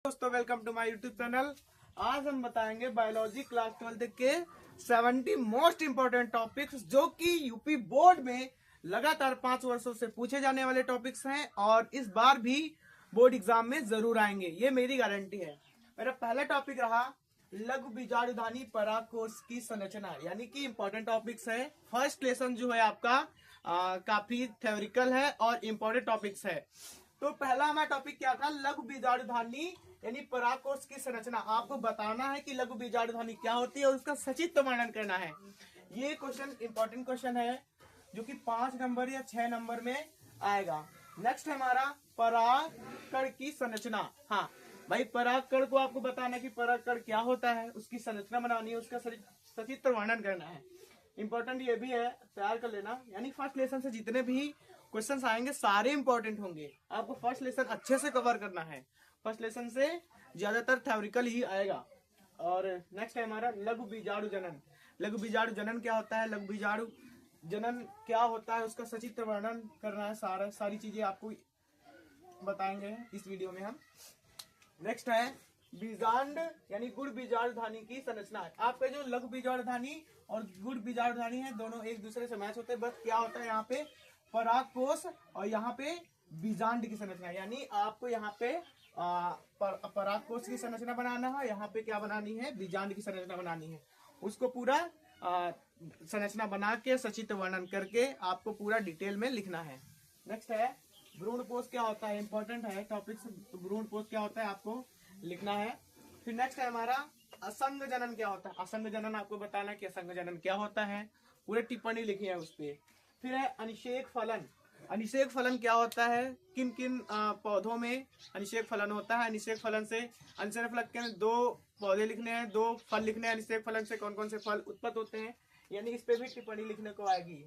दोस्तों welcome to my YouTube channel. आज हम बताएंगे बायोलॉजी क्लास 12 के 70 मोस्ट इंपोर्टेंट टॉपिक्स जो कि यूपी बोर्ड में लगातार 5 वर्षों से पूछे जाने वाले टॉपिक्स हैं और इस बार भी बोर्ड एग्जाम में जरूर आएंगे, ये मेरी गारंटी है। मेरा पहला टॉपिक रहा लघु बीजाणुधानी परागकोश की संरचना, यानी कि इंपॉर्टेंट टॉपिक्स है। फर्स्ट लेसन जो है आपका काफी थ्योरिकल है और इम्पोर्टेंट टॉपिक्स है। तो पहला हमारा टॉपिक क्या था, लघु बीजाणुधानी यानी परागकोश की संरचना। आपको बताना है कि लघु बीजाणुधानी क्या होती है और उसका सचित्र वर्णन करना है। ये क्वेश्चन इंपॉर्टेंट क्वेश्चन है जो कि 5 नंबर या 6 नंबर में आएगा। नेक्स्ट है हमारा परागकण की संरचना। हाँ भाई, परागकण को आपको बताना है कि परागकण क्या होता है, उसकी संरचना बनानी है, उसका सचित्र वर्णन करना है। इंपॉर्टेंट ये भी है, तैयार कर लेना। यानी फर्स्ट लेसन से जितने भी क्वेश्चंस आएंगे सारे इंपॉर्टेंट होंगे। आपको फर्स्ट लेसन अच्छे से कवर करना है। फर्स्ट लेसन से ज्यादातर थ्योरिकल ही आएगा। और नेक्स्ट है हमारा लघु बीजाणु जनन। लघु बीजाणु जनन क्या होता है, लघु बीजाणु जनन क्या होता है, उसका सचित्र वर्णन करना है। सारी चीजें आपको बताएंगे इस वीडियो में हम। नेक्स्ट है बीजांड यानी गुड़ बीजाणुधानी की संरचना। आपका जो लघु बीजाणुधानी और गुड़ बीजाणुधानी है दोनों एक दूसरे से मैच होते हैं। बस क्या होता है यहाँ पे परागकोश और यहाँ पे बीजांड की संरचना, यानी आपको यहाँ पे परागकोश की संरचना बनाना है, यहाँ पे क्या बनानी है, बीजांड की संरचना बनानी है। उसको पूरा संरचना बना के सचित्र वर्णन करके आपको पूरा डिटेल में लिखना है। नेक्स्ट है भ्रूणपोष क्या होता है, इंपॉर्टेंट है टॉपिक्स। भ्रूणपोष क्या होता है आपको लिखना है। फिर नेक्स्ट है हमारा असंग जनन क्या होता है। असंग जनन आपको बताना है कि असंग जनन क्या होता है, पूरे टिप्पणी लिखी है उस पर। फिर है अनिषेक फलन। अनिषेक फलन क्या होता है, किन किन पौधों में अनिषेक फलन होता है। अनिषेक फलन से अनिषेक फलन के 2 पौधे लिखने हैं, 2 फल लिखने हैं। अनिषेक फलन से कौन कौन से फल उत्पन्न होते हैं, यानी इस पे भी टिप्पणी लिखने को आएगी,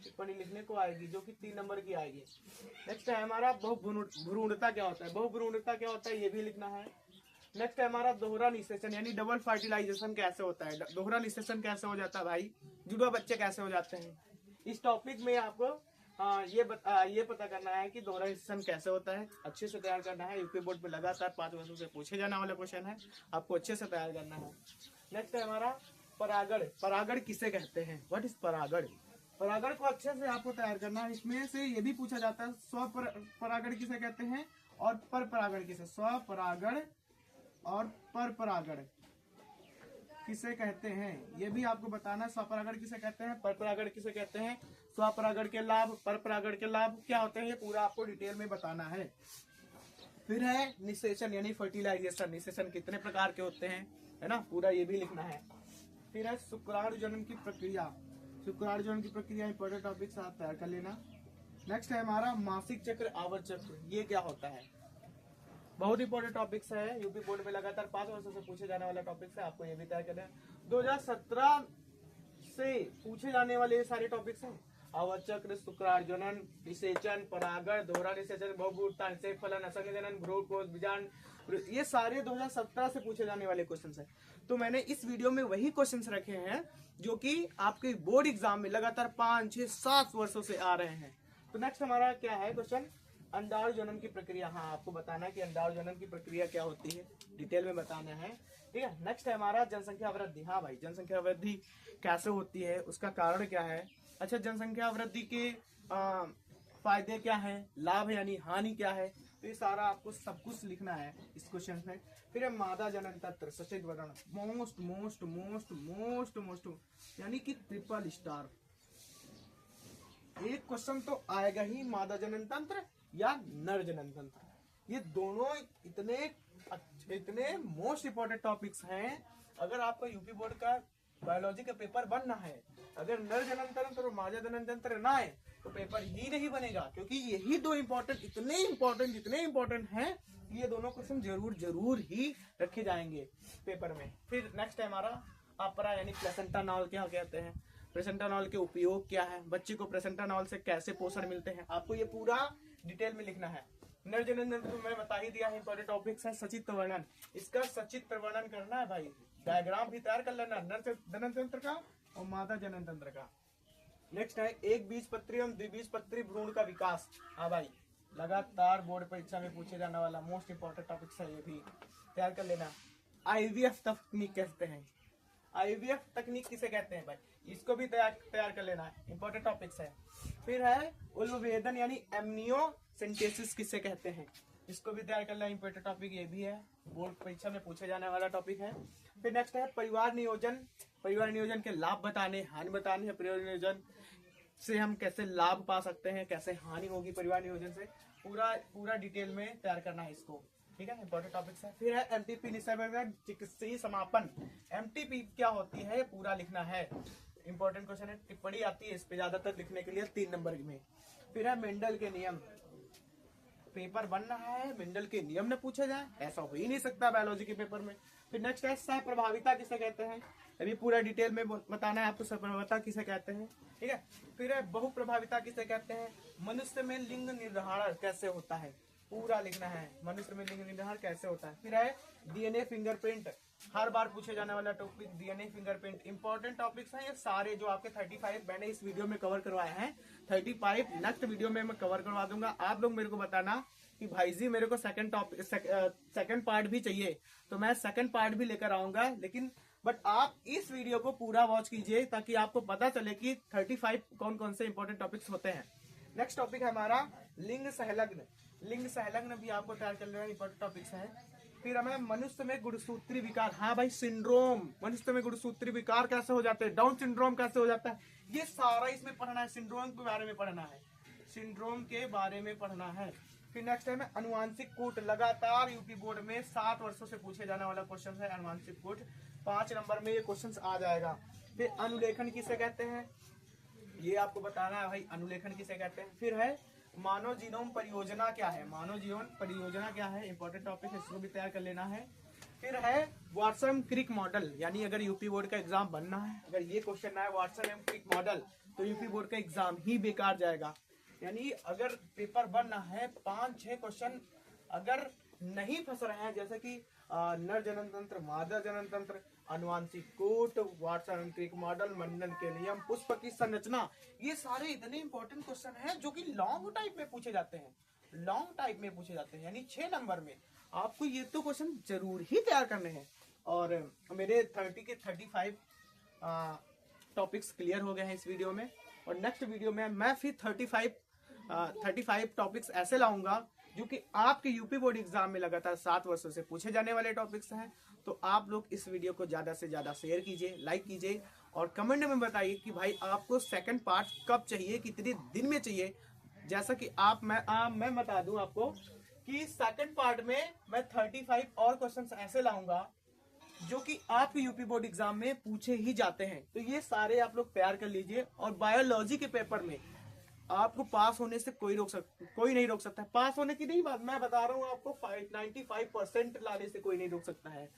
टिप्पणी लिखने को आएगी जो कि 3 नंबर की आएगी। नेक्स्ट है हमारा बहुभ्रूणता क्या होता है। बहुभ्रूणता क्या होता है ये भी लिखना है। नेक्स्ट है हमारा दोहरा निषेचन यानी डबल फर्टिलाइजेशन कैसे होता है। दोहरा निषेचन कैसे हो जाता है भाई, जुड़वा बच्चे कैसे हो जाते हैं। इस टॉपिक में आपको ये पता करना है कि दोहरा निषेचन कैसे होता है, अच्छे से तैयार करना है। यूपी बोर्ड में लगातार 5 वर्षों से पूछे जाने वाला क्वेश्चन है, आपको अच्छे से तैयार करना है। नेक्स्ट है हमारा परागण। परागण किसे कहते हैं, व्हाट इज परागण। परागण को अच्छे से आपको तैयार करना है। इसमें से ये भी पूछा जाता है स्वपरागण किसे कहते हैं और पर परागण किसे। स्वपरागण और पर परागण किसे कहते हैं ये भी आपको बताना है। स्वपरागण किसे कहते हैं, पर परागण किसे कहते हैं। स्वपरागण के लाभ, पर परागण के लाभ क्या होते हैं, ये पूरा आपको डिटेल में बताना है। फिर है निषेचन यानी फर्टिलाइजेशन। निषेचन कितने प्रकार के होते हैं, है ना, पूरा ये भी लिखना है। फिर है शुक्राणु जनन की प्रक्रिया। शुक्राणु जनन की प्रक्रिया इंपॉर्टेंट टॉपिक से आप तैयार कर लेना। नेक्स्ट है हमारा मासिक चक्र आवर्त चक्र, ये क्या होता है, बहुत इंपॉर्टेंट टॉपिक्स है। यूपी बोर्ड में लगातार 5 वर्षों से पूछे जाने वाला टॉपिक्स है, आपको ये भी तैयार करना है। 2017 से पूछे जाने वाले ये सारे टॉपिक्स हैं। आवर्त चक्र, शुक्राणु जनन, निषेचन, परागण, दोहरा निषेचन, बहुभ्रूणता, निषेक फलन, असंग जनन, भ्रूणपोष, बीजांड, ये सारे 2017 से पूछे जाने वाले क्वेश्चन है। तो मैंने इस वीडियो में वही क्वेश्चन रखे हैं जो कि आपके बोर्ड एग्जाम में लगातार 5, 6, 7 वर्षों से आ रहे हैं। तो नेक्स्ट हमारा क्या है क्वेश्चन, अंडाणु जनन की प्रक्रिया। हाँ, आपको बताना है कि अंडाणु जनन की प्रक्रिया क्या होती है, डिटेल में बताना है, ठीक है। नेक्स्ट है हमारा जनसंख्या वृद्धि। हाँ भाई, जनसंख्या वृद्धि कैसे होती है, उसका कारण क्या है। अच्छा, जनसंख्या वृद्धि के फायदे क्या है, लाभ यानी हानि क्या है, तो ये सारा आपको सब कुछ लिखना है इस क्वेश्चन में। फिर है मादा जनन तंत्र, सचित्र वर्णन, most most most most most यानी कि ट्रिपल स्टार। एक क्वेश्चन तो आएगा ही, मादा जनन तंत्र या नर जनन तंत्र। ये दोनों इतने मोस्ट इंपोर्टेंट टॉपिक्स हैं। अगर आपका यूपी बोर्ड का बायोलॉजी का पेपर बनना है, अगर नर जनन तंत्र और मादा जनन तंत्र ना आए तो पेपर ही नहीं बनेगा, क्योंकि यही 2 इंपॉर्टेंट इतने इंपॉर्टेंट हैं कि ये दोनों क्वेश्चन जरूर ही रखे जाएंगे पेपर में। फिर नेक्स्ट है हमारा अपरा यानी प्लेसेंटानॉल क्या कहते हैं, प्लेसेंटानॉल के उपयोग क्या है, बच्चे को प्लेसेंटानॉल से कैसे पोषण मिलते हैं, आपको ये पूरा डिटेल में लिखना है। नर जनन तंत्र तो मैंने बता ही दिया है, इंपॉर्टेंट टॉपिक्स है। सचित्र वर्णन, इसका सचित्र वर्णन करना है भाई, डायग्राम भी तैयार कर लेना नर जनन तंत्र का और मादा जनन तंत्र का। नेक्स्ट है एक बीजपत्री एवं द्विबीजपत्री भ्रूण का विकास। हाँ भाई, लगातार बोर्ड परीक्षा में पूछे जाने वाला मोस्ट इंपॉर्टेंट टॉपिक है, ये भी तैयार कर लेना। आईवीएफ तकनीक कहते हैं, आईवीएफ तकनीक किसे कहते हैं भाई, इसको भी तैयार कर लेना, इंपॉर्टेंट टॉपिक्स है। फिर है उल्वेदन यानी एमनियोसेंटेसिस किसे कहते हैं, इसको भी तैयार करना, इंपॉर्टेंट टॉपिक ये भी है, बोर्ड परीक्षा में पूछे जाने वाला टॉपिक है। फिर नेक्स्ट है परिवार नियोजन, परिवार नियोजन के लाभ बताने, हानि बताने, परिवार नियोजन से हम कैसे लाभ पा सकते हैं, कैसे हानि होगी परिवार नियोजन से, पूरा डिटेल में तैयार करना है इसको, ठीक है, इंपॉर्टेंट टॉपिक्स है। फिर है एमटीपी निष्पादन चिकित्सीय समापन, एमटीपी क्या होती है पूरा लिखना है, इंपॉर्टेंट क्वेश्चन है, टिप्पणी आती है इस पे ज्यादातर लिखने के लिए 3 नंबर में। फिर है मेंडल के नियम, पेपर बन रहा है मेंडल के नियम न पूछे जाए, ऐसा हो ही नहीं सकता बायोलॉजी के पेपर में। फिर नेक्स्ट है सह प्रभाविता किसे कहते हैं, अभी पूरा डिटेल में बताना है आपको, सह प्रभाविता किसे कहते हैं, ठीक है। फिर है बहु प्रभाविता किसे कहते हैं, मनुष्य में लिंग निर्धारण कैसे होता है, पूरा लिखना है, मनुष्य में लिंग निर्धारण कैसे होता है। फिर है डीएनए फिंगरप्रिंट, हर बार पूछे जाने वाला topic DNA fingerprint, important topics हैं ये सारे जो आपके 35 मैंने इस वीडियो में कवर करवाए हैं, 35 नेक्स्ट वीडियो में मैं कवर करवा दूंगा। आप लोग मेरे को बताना कि भाई जी मेरे को सेकंड पार्ट भी चाहिए, तो मैं सेकंड पार्ट भी लेकर आऊंगा, लेकिन बट आप इस वीडियो को पूरा वॉच कीजिए ताकि आपको पता चले कि 35 कौन कौन से इंपॉर्टेंट टॉपिक्स होते हैं। नेक्स्ट टॉपिक है हमारा लिंग सहलग्न, लिंग सहलग्न भी आपको तैयार कर लेना, इंपॉर्टेंट टॉपिक्स है। फिर हमें मनुष्य में गुणसूत्री विकार, हाँ भाई सिंड्रोम, मनुष्य में गुणसूत्री विकार कैसे हो जाते हैं, डाउन सिंड्रोम कैसे हो जाता है, ये सारा इसमें पढ़ना है, सिंड्रोम के बारे में पढ़ना है, सिंड्रोम के बारे में पढ़ना है। फिर नेक्स्ट है अनुवांशिक कूट, लगातार यूपी बोर्ड में 7 वर्षों से पूछे जाने वाला क्वेश्चन है अनुवांशिक कूट, 5 नंबर में ये क्वेश्चन आ जाएगा। फिर अनुलेखन किसे कहते हैं, ये आपको बताना है भाई, अनुलेखन किसे कहते हैं। फिर है मानव जीनोम परियोजना क्या है, मानव जीवन परियोजना क्या है, इंपॉर्टेंट टॉपिक है, इसको भी तैयार कर लेना है। फिर है वाटसन क्रिक मॉडल, यानी अगर यूपी बोर्ड का एग्जाम बनना है, अगर ये क्वेश्चन है वाटसन एंड क्रिक मॉडल, तो यूपी बोर्ड का एग्जाम ही बेकार जाएगा। यानी अगर पेपर बनना है 5-6 क्वेश्चन अगर नहीं फंस रहे हैं, जैसे कि नर जनन तंत्र, मादा जनन तंत्र, अनुवांशिक कूट, वाटसन क्रिक मॉडल, मंडन के नियम, पुष्प की संरचना, ये सारे इतने इंपॉर्टेंट क्वेश्चन हैं जो कि लॉन्ग टाइप में पूछे जाते हैं, लॉन्ग टाइप में पूछे जाते हैं, यानी 6 नंबर में आपको ये तो क्वेश्चन जरूर ही तैयार करने हैं। और मेरे 30 के 35 टॉपिक्स क्लियर हो गए हैं इस वीडियो में, और नेक्स्ट वीडियो में मैं फिर 35 टॉपिक्स ऐसे लाऊंगा जो कि आपके यूपी बोर्ड एग्जाम में लगातार 7 वर्षों से पूछे जाने वाले टॉपिक्स हैं। तो आप लोग इस वीडियो को ज्यादा से ज्यादा शेयर कीजिए, लाइक कीजिए, और कमेंट में बताइए कि भाई आपको सेकंड पार्ट कब चाहिए, कितने दिन में चाहिए। जैसा कि मैं बता दूं आपको कि सेकंड पार्ट में मैं 35 और क्वेश्चंस ऐसे लाऊंगा जो कि आपके यूपी बोर्ड एग्जाम में पूछे ही जाते हैं। तो ये सारे आप लोग तैयार कर लीजिए, और बायोलॉजी के पेपर में आपको पास होने से कोई नहीं रोक सकता है। पास होने की नहीं बात मैं बता रहा हूँ आपको, 95% लाने से कोई नहीं रोक सकता है।